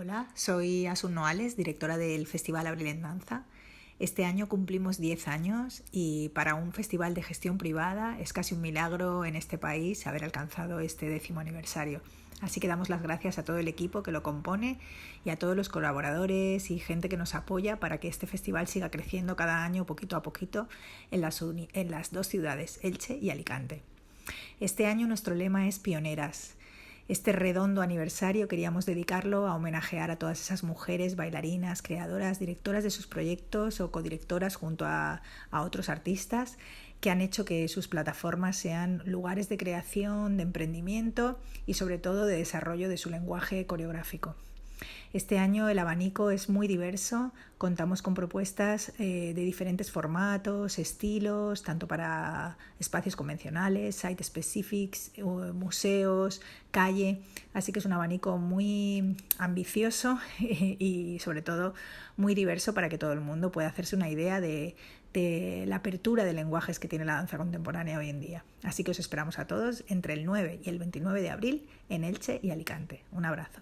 Hola, soy Asun Noales, directora del Festival Abril en Danza. Este año cumplimos 10 años y para un festival de gestión privada es casi un milagro en este país haber alcanzado este 10º aniversario. Así que damos las gracias a todo el equipo que lo compone y a todos los colaboradores y gente que nos apoya para que este festival siga creciendo cada año poquito a poquito en las dos ciudades, Elche y Alicante. Este año nuestro lema es Pioneras. Este redondo aniversario queríamos dedicarlo a homenajear a todas esas mujeres, bailarinas, creadoras, directoras de sus proyectos o codirectoras junto a otros artistas que han hecho que sus plataformas sean lugares de creación, de emprendimiento y sobre todo de desarrollo de su lenguaje coreográfico. Este año el abanico es muy diverso, contamos con propuestas de diferentes formatos, estilos, tanto para espacios convencionales, site specifics, museos, calle, así que es un abanico muy ambicioso y sobre todo muy diverso para que todo el mundo pueda hacerse una idea de la apertura de lenguajes que tiene la danza contemporánea hoy en día. Así que os esperamos a todos entre el 9 y el 29 de abril en Elche y Alicante. Un abrazo.